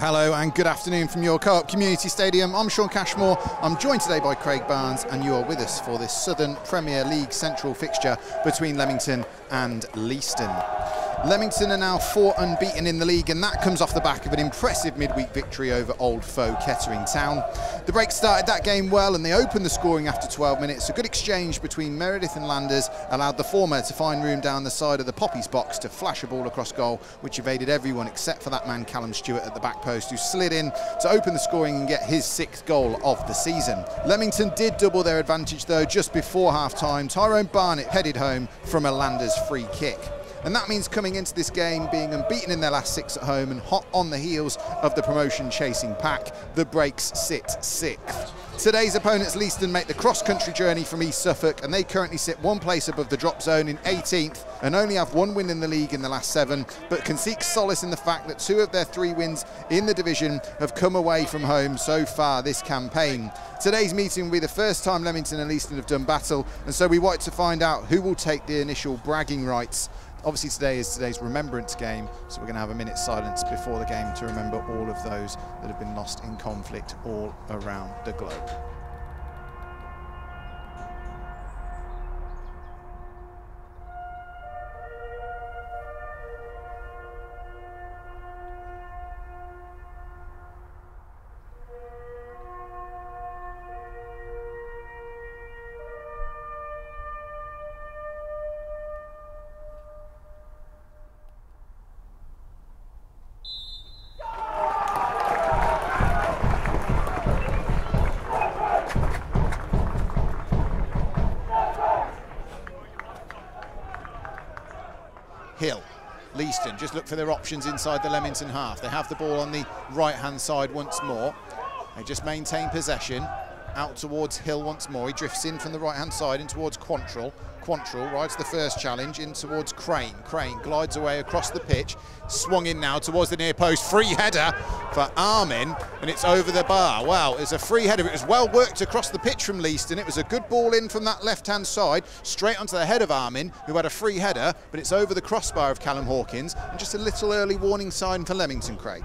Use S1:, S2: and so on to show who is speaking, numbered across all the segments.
S1: Hello and good afternoon from your Co-op Community Stadium. I'm Shaun Cashmore. I'm joined today by Craig Barnes and you are with us for this Southern Premier League central fixture between Leamington and Leiston. Leamington are now 4 unbeaten in the league, and that comes off the back of an impressive midweek victory over old foe Kettering Town. The break started that game well and they opened the scoring after 12 minutes. A good exchange between Meredith and Landers allowed the former to find room down the side of the Poppies box to flash a ball across goal, which evaded everyone except for that man Callum Stewart at the back post, who slid in to open the scoring and get his 6th goal of the season. Leamington did double their advantage though just before half-time. Tyrone Barnett headed home from a Landers free kick. And that means coming into this game being unbeaten in their last 6 at home and hot on the heels of the promotion-chasing pack, the Breaks sit 6th. Today's opponents, Leiston, make the cross-country journey from East Suffolk, and they currently sit 1 place above the drop zone in 18th and only have 1 win in the league in the last 7, but can seek solace in the fact that 2 of their 3 wins in the division have come away from home so far this campaign. Today's meeting will be the first time Leamington and Leiston have done battle, and so we wanted to find out who will take the initial bragging rights. Obviously today is today's remembrance game, so we're going to have a minute's silence before the game to remember all of those that have been lost in conflict all around the globe. Hill, Leiston just look for their options inside the Leamington half. They have the ball on the right-hand side once more. They just maintain possession. Out towards Hill once more. He drifts in from the right-hand side in towards Quantrill. Quantrill rides the first challenge in towards Crane. Crane glides away across the pitch. Swung in now towards the near post. Free header for Armin, and it's over the bar. Wow, it's a free header. It was well worked across the pitch from Leiston. It was a good ball in from that left-hand side, straight onto the head of Armin, who had a free header, but it's over the crossbar of Callum Hawkins. And just a little early warning sign for Leamington, Craig.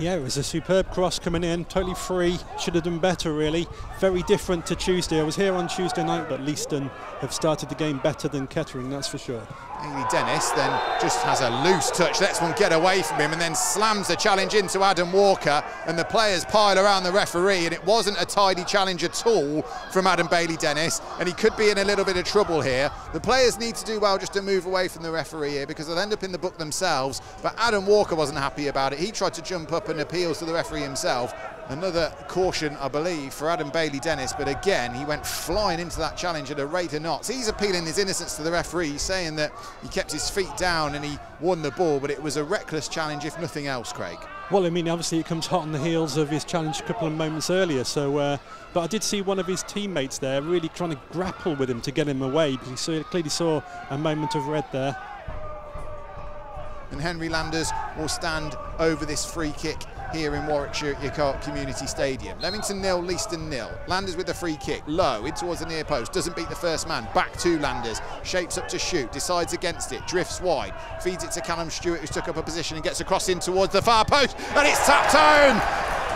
S2: Yeah, it was a superb cross coming in, totally free, should have done better really. Very different to Tuesday. I was here on Tuesday night, but Leiston have started the game better than Kettering, that's for sure.
S1: Haley Dennis then just has a loose touch, lets one get away from him and then slams the challenge into Adam Walker, and the players pile around the referee, and it wasn't a tidy challenge at all from Adam Bailey Dennis, and he could be in a little bit of trouble here. The players need to do well just to move away from the referee here because they'll end up in the book themselves, but Adam Walker wasn't happy about it. He tried to jump up and appeals to the referee himself. Another caution, I believe, for Adam Bailey Dennis, but again, he went flying into that challenge at a rate of knots. He's appealing his innocence to the referee, saying that he kept his feet down and he won the ball, but it was a reckless challenge, if nothing else, Craig.
S2: Well, I mean, obviously it comes hot on the heels of his challenge a couple of moments earlier, so, but I did see one of his teammates there really trying to grapple with him to get him away, because he clearly saw a moment of red there.
S1: And Henry Landers will stand over this free kick here in Warwickshire at your Co-op Community Stadium. Leamington 0, Leiston 0. Landers with the free kick, low, in towards the near post, doesn't beat the first man, back to Landers, shapes up to shoot, decides against it, drifts wide, feeds it to Callum Stewart, who's took up a position and gets across in towards the far post, and it's tapped home!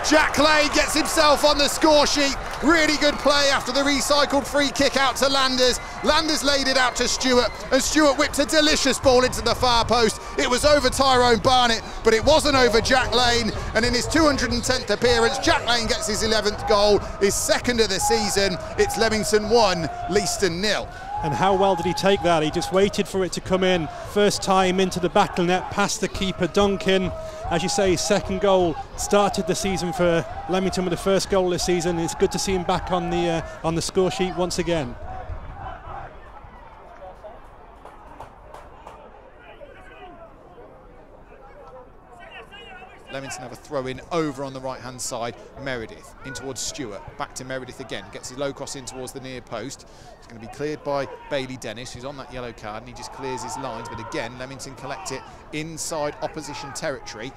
S1: Jack Lane gets himself on the score sheet. Really good play after the recycled free kick out to Landers. Landers laid it out to Stewart, and Stewart whipped a delicious ball into the far post. It was over Tyrone Barnett, but it wasn't over Jack Lane. And in his 210th appearance, Jack Lane gets his 11th goal, his 2nd of the season. It's Leamington 1, Leiston 0.
S2: And how well did he take that? He just waited for it to come in. First time into the back of the net, past the keeper, Duncan. As you say, his 2nd goal started the season for Leamington with the 1st goal this season. It's good to see him back on the score sheet once again.
S1: Leamington have a throw in over on the right hand side. Meredith in towards Stewart, back to Meredith again, gets his low cross in towards the near post. It's going to be cleared by Bailey Dennis, who's on that yellow card, and he just clears his lines, but again Leamington collect it inside opposition territory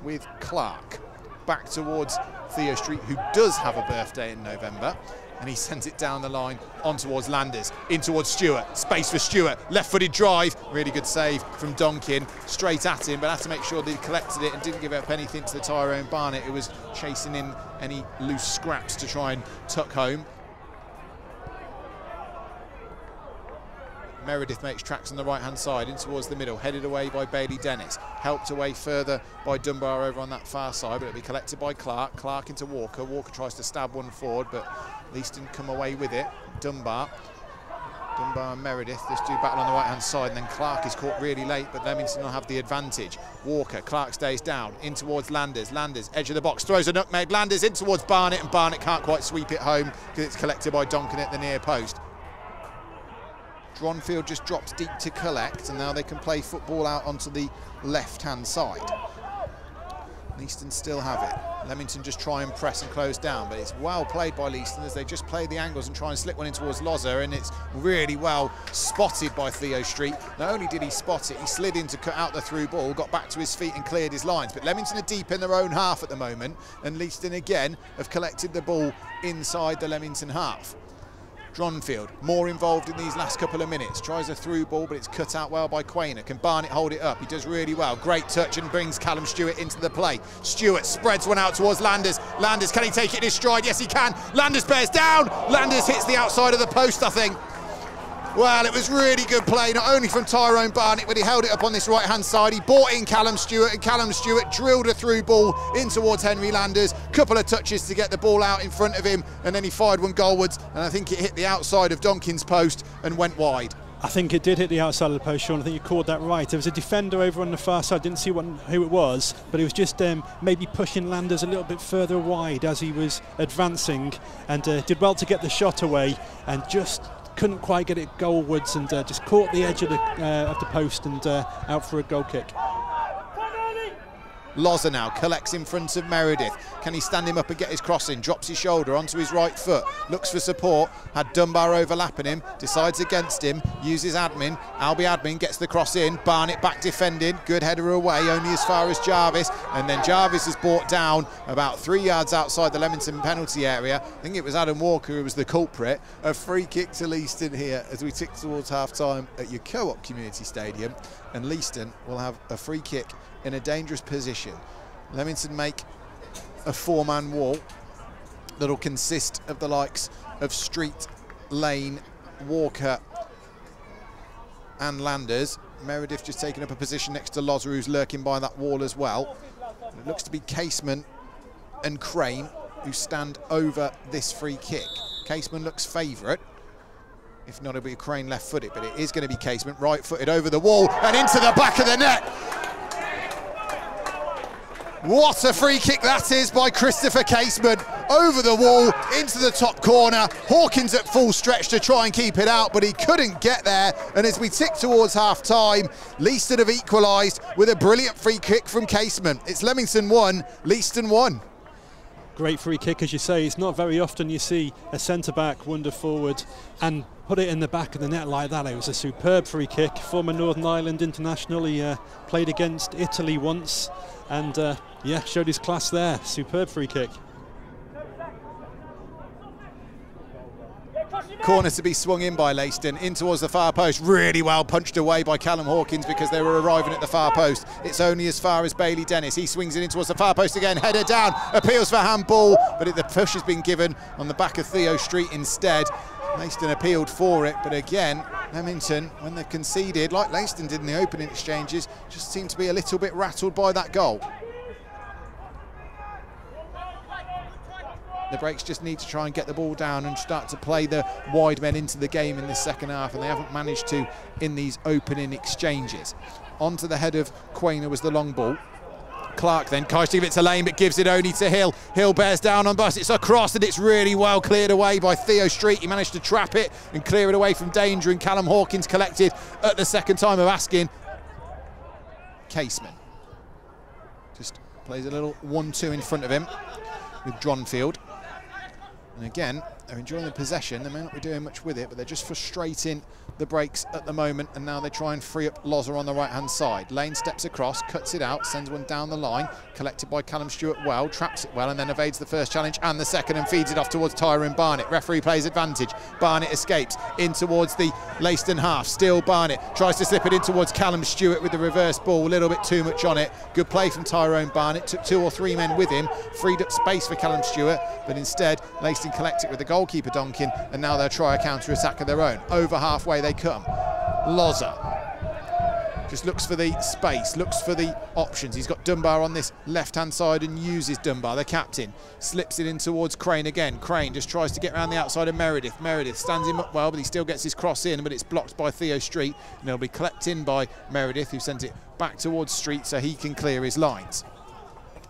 S1: with Clark. Back towards Theo Street, who does have a birthday in November. and he sends it down the line on towards Landers, in towards Stewart, space for Stewart, left-footed drive, really good save from Donkin, straight at him, but had to make sure that he collected it and didn't give up anything to the Tyrone Barnett, who was chasing in any loose scraps to try and tuck home. Meredith makes tracks on the right-hand side, in towards the middle, headed away by Bailey Dennis, helped away further by Dunbar over on that far side, but it'll be collected by Clark. Clark into Walker. Walker tries to stab one forward, but Leiston come away with it. Dunbar and Meredith just do battle on the right-hand side, and then Clark is caught really late, but Leamington will have the advantage. Walker, Clark stays down, in towards Landers. Landers, edge of the box, throws a nutmeg. Landers in towards Barnett, and Barnett can't quite sweep it home because it's collected by Donkin at the near post. Dronfield just drops deep to collect, and now they can play football out onto the left-hand side. Leiston still have it. Leamington just try and press and close down, but it's well played by Leiston as they just play the angles and try and slip one in towards Loza, and it's really well spotted by Theo Street. Not only did he spot it, he slid in to cut out the through ball, got back to his feet and cleared his lines. But Leamington are deep in their own half at the moment, and Leiston again have collected the ball inside the Leamington half. Dronfield, more involved in these last couple of minutes, tries a through ball, but it's cut out well by Quainer. Can Barnett hold it up? He does really well. Great touch and brings Callum Stewart into the play. Stewart spreads one out towards Landers. Landers, can he take it in his stride? Yes, he can. Landers bears down. Landers hits the outside of the post, I think. Well, it was really good play, not only from Tyrone Barnett, but he held it up on this right-hand side. He brought in Callum Stewart, and Callum Stewart drilled a through ball in towards Henry Landers. Couple of touches to get the ball out in front of him, and then he fired one goalwards, and I think it hit the outside of Donkin's post and went wide.
S2: I think it did hit the outside of the post, Shaun. I think you called that right. There was a defender over on the far side. Didn't see who it was, but he was just maybe pushing Landers a little bit further wide as he was advancing, and did well to get the shot away, and just couldn't quite get it goalwards, and just caught the edge of the post and out for a goal kick.
S1: Loza now collects in front of Meredith. Can he stand him up and get his cross in? Drops his shoulder onto his right foot, looks for support, had Dunbar overlapping him, decides against him, uses admin. Albie admin gets the cross in, Barnett back defending, good header away, only as far as Jarvis, and then Jarvis is brought down about 3 yards outside the Leamington penalty area. I think it was Adam Walker who was the culprit. A free kick to Leiston here as we tick towards half-time at your Co-op Community Stadium, and Leiston will have a free kick in a dangerous position. Leamington make a four-man wall that'll consist of the likes of Street, Lane, Walker and Landers. Meredith just taking up a position next to Loza, who's lurking by that wall as well. And it looks to be Casement and Crane who stand over this free kick. Casement looks favourite. If not, it'll be Crane left-footed, but it is going to be Casement right-footed over the wall and into the back of the net. What a free kick that is by Christopher Casement. Over the wall, into the top corner. Hawkins at full stretch to try and keep it out, but he couldn't get there. And as we tick towards half-time, Leiston have equalised with a brilliant free kick from Casement. It's Leamington 1, Leiston 1.
S2: Great free kick, as you say. It's not very often you see a centre-back wander forward and put it in the back of the net like that. It was a superb free kick. Former Northern Ireland international. He played against Italy once, and yeah, showed his class there. Superb free kick.
S1: Corner to be swung in by Leiston, in towards the far post, really well punched away by Callum Hawkins because they were arriving at the far post. It's only as far as Bailey Dennis. He swings it in towards the far post again, header down, appeals for handball, but the push has been given on the back of Theo Street instead. Leiston appealed for it, but again, Leamington, when they've conceded, like Leiston did in the opening exchanges, just seemed to be a little bit rattled by that goal. The Breaks just need to try and get the ball down and start to play the wide men into the game in this second half, and they haven't managed to in these opening exchanges. Onto the head of Quainer was the long ball. Clark then tries to give it to Lane, but gives it only to Hill. Hill bears down on Bus. It's across, and it's really well cleared away by Theo Street. He managed to trap it and clear it away from danger, and Callum Hawkins collected at the second time of asking. Casement just plays a little 1-2 in front of him with Dronfield. And again, They're enjoying the possession. They may not be doing much with it, but they're just frustrating the breaks at the moment, and now they try and free up Loza on the right-hand side. Lane steps across, cuts it out, sends one down the line, collected by Callum Stewart well, traps it well, and then evades the first challenge and the second and feeds it off towards Tyrone Barnett. Referee plays advantage. Barnett escapes in towards the Leiston half. Still Barnett tries to slip it in towards Callum Stewart with the reverse ball, a little bit too much on it. Good play from Tyrone Barnett, took 2 or 3 men with him, freed up space for Callum Stewart, but instead Leiston collect it with the goalkeeper Donkin, and now they'll try a counter-attack of their own. Over halfway they come. Loza just looks for the space, looks for the options. He's got Dunbar on this left-hand side and uses Dunbar, the captain. Slips it in towards Crane again. Crane just tries to get around the outside of Meredith. Meredith stands him up well, but he still gets his cross in, but it's blocked by Theo Street, and it'll be collected in by Meredith, who sent it back towards Street so he can clear his lines.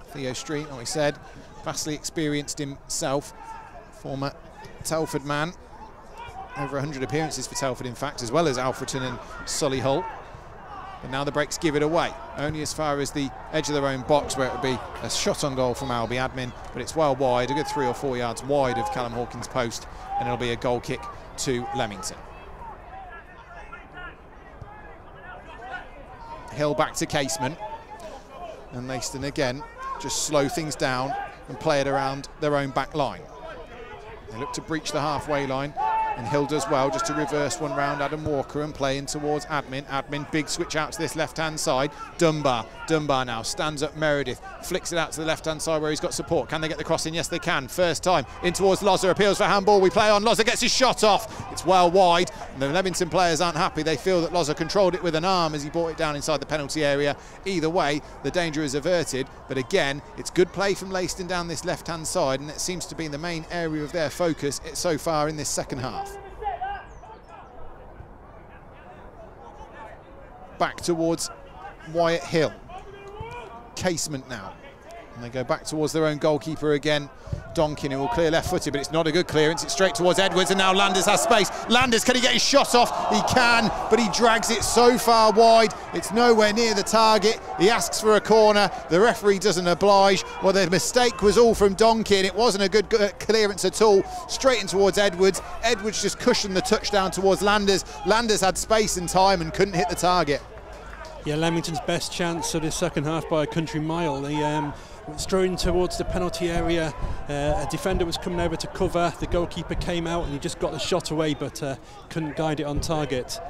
S1: Theo Street, like we said, vastly experienced himself, former Telford man. Over 100 appearances for Telford, in fact, as well as Alfreton and Solihull. But now the breaks give it away, only as far as the edge of their own box, where it would be a shot on goal from Albi admin, but it's well wide, a good 3 or 4 yards wide of Callum Hawkins' post, and it'll be a goal kick to Leamington. Hill back to Casement, and Leiston again just slow things down and play it around their own back line. They look to breach the halfway line, and Hill does well just to reverse one round Adam Walker and play in towards Admin. Admin, big switch out to this left-hand side. Dunbar now stands up Meredith, flicks it out to the left-hand side where he's got support. Can they get the cross in? Yes, they can. First time in towards Loza, appeals for handball. We play on. Loza gets his shot off. It's well wide. And the Leamington players aren't happy. They feel that Loza controlled it with an arm as he brought it down inside the penalty area. Either way, the danger is averted. But again, it's good play from Leiston down this left-hand side, and it seems to be the main area of their focus so far in this second half. Back towards Wyatt Hill. Casement now. And they go back towards their own goalkeeper again. Donkin, who will clear left-footed, but it's not a good clearance. It's straight towards Edwards, and now Landers has space. Landers, can he get his shot off? He can, but he drags it so far wide. It's nowhere near the target. He asks for a corner. The referee doesn't oblige. Well, the mistake was all from Donkin. It wasn't a good clearance at all. Straight in towards Edwards. Edwards just cushioned the touchdown towards Landers. Landers had space and time and couldn't hit the target.
S2: Yeah, Leamington's best chance of the second half by a country mile. They strolling towards the penalty area. A defender was coming over to cover. The goalkeeper came out and he just got the shot away, but couldn't guide it on target.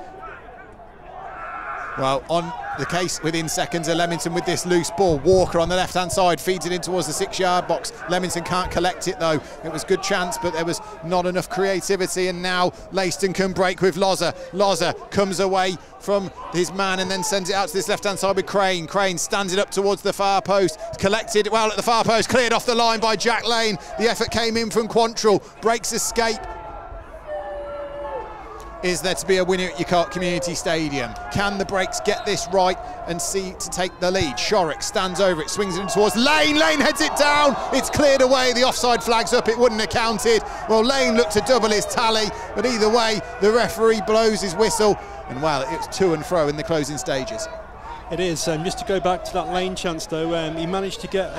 S1: Well, on the case within seconds of Leamington with this loose ball. Walker on the left-hand side feeds it in towards the 6-yard box. Leamington can't collect it though. It was good chance, but there was not enough creativity, and now Leiston can break with Loza. Loza comes away from his man and then sends it out to this left-hand side with Crane. Crane stands it up towards the far post. Collected well at the far post, cleared off the line by Jack Lane. The effort came in from Quantrill. Breaks escape. Is there to be a winner at your Community Stadium? Can the breaks get this right and see to take the lead? Shorrock stands over it, swings it in towards Lane. Lane heads it down. It's cleared away. The offside flag's up. It wouldn't have counted. Well, Lane looked to double his tally, but either way, the referee blows his whistle. And well, it's to and fro in the closing stages.
S2: It is. Just to go back to that Lane chance though, he managed to get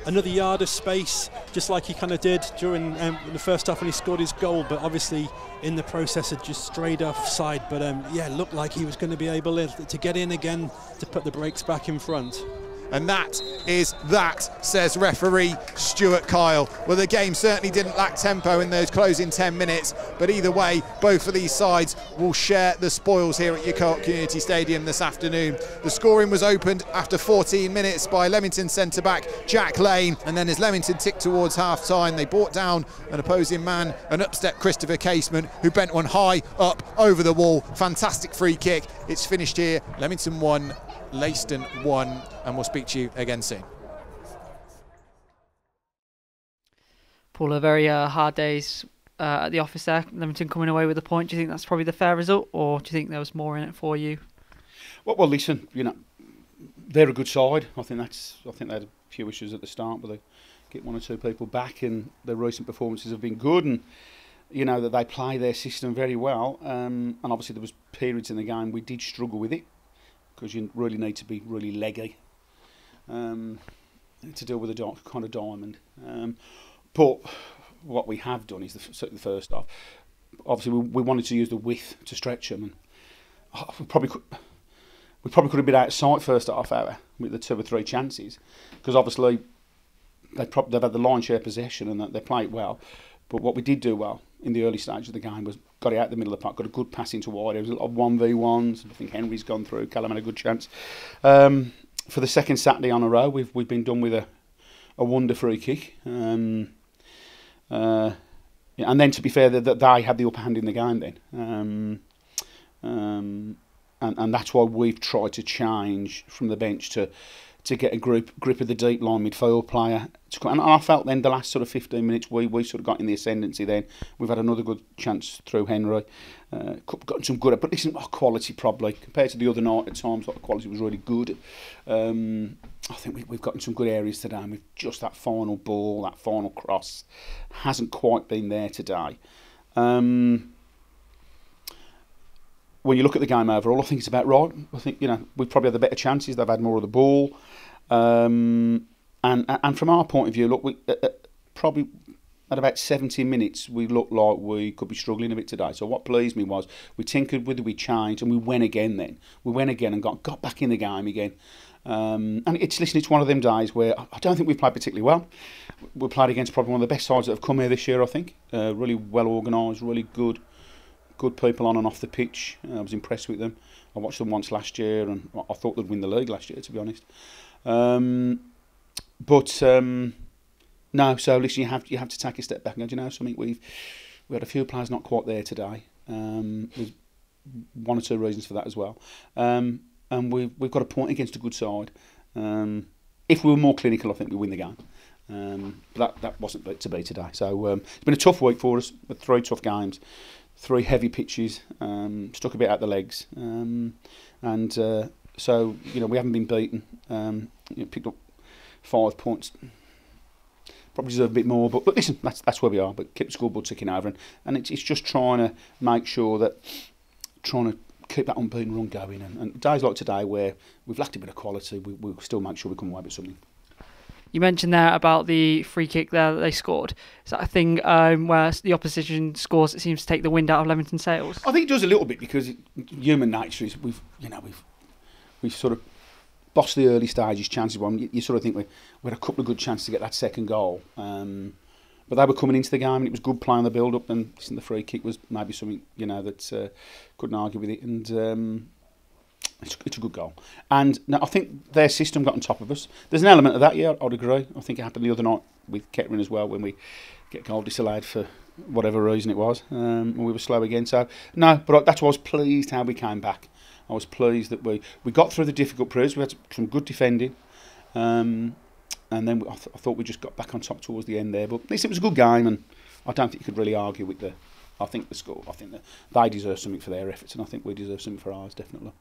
S2: another yard of space, just like he kind of did during the first half when he scored his goal, but obviously in the process had just strayed offside. But yeah, it looked like he was going to be able to get in again to put the breaks back in front.
S1: And that is that, says referee Stuart Kyle. Well, the game certainly didn't lack tempo in those closing 10 minutes, but either way, both of these sides will share the spoils here at your Community Stadium this afternoon. The scoring was opened after 14 minutes by Leamington centre-back Jack Lane, and then as Leamington ticked towards half-time, they brought down an opposing man, an upstep Christopher Casement, who bent one high up over the wall. Fantastic free kick. It's finished here. Leamington 1, Leiston 1, and we'll speak to you again soon.
S3: Paul, a very hard days at the office there. Leamington coming away with a point. Do you think that's probably the fair result, or do you think there was more in it for you?
S4: Well, listen, you know, they're a good side. I think they had a few issues at the start, but they get 1 or 2 people back, and their recent performances have been good, and you know that they play their system very well. And obviously there was periods in the game we did struggle with it, because you really need to be really leggy to deal with a kind of diamond. But what we have done is certainly the first half. Obviously, we wanted to use the width to stretch them, and we probably could have been out of sight first half hour with the 2 or 3 chances, because obviously they've had the lion's share possession and they played well. But what we did do well in the early stage of the game was got it out the middle of the park, got a good pass into wide. There was a lot of 1v1s. I think Henry's gone through. Callum had a good chance. For the second Saturday on a row, we've been done with a wonder free kick. And then, to be fair, that they had the upper hand in the game then. And that's why we've tried to change from the bench to get a grip of the deep line midfield player. And I felt then the last sort of 15 minutes we sort of got in the ascendancy then. We've had another good chance through Henry. Got some good, but listen, quality probably. Compared to the other night at times, the quality was really good. I think we've gotten some good areas today, and with just that final ball, that final cross, hasn't quite been there today. When you look at the game overall, I think it's about right. I think, we've probably had the better chances. They've had more of the ball. And from our point of view, look, we probably at about 70 minutes, we looked like we could be struggling a bit today. So what pleased me was we tinkered with it, we changed, and we went again then. We went again and got back in the game again. And it's one of them days where I don't think we've played particularly well. We played against probably one of the best sides that have come here this year, I think. Really well organised, really good people on and off the pitch. I was impressed with them. I watched them once last year, and I thought they'd win the league last year, to be honest. No, so listen, you have to take a step back and go, something. We had a few players not quite there today. There's 1 or 2 reasons for that as well. And we've got a point against a good side. If we were more clinical, I think we win the game. But that wasn't to be today. So it's been a tough week for us, with 3 tough games. 3 heavy pitches, stuck a bit out the legs, so we haven't been beaten. Picked up 5 points, probably deserve a bit more, but listen, that's where we are. But keep the scoreboard ticking over, and it's just trying to make sure that trying to keep that unbeaten run going. And days like today where we've lacked a bit of quality, we'll still make sure we come away with something.
S3: You mentioned there about the free kick there that they scored. Is that a thing where the opposition scores, it seems to take the wind out of Leamington's sails?
S4: I think it does a little bit, because human nature is we've sort of bossed the early stages chances. You sort of think we had a couple of good chances to get that second goal, but they were coming into the game and it was good play on the build up, and the free kick was maybe something that couldn't argue with it, and it's a good goal. And now I think their system got on top of us. There's an element of that, yeah, I'd agree. I think it happened the other night with Kettering as well, when we get goal disallowed for whatever reason it was, and we were slow again. So no, but that's why I was pleased how we came back. I was pleased that we got through the difficult periods. We had some good defending, and then I thought we just got back on top towards the end there. But at least it was a good game, and I don't think you could really argue with the score. I think that they deserve something for their efforts, and I think we deserve something for ours, definitely.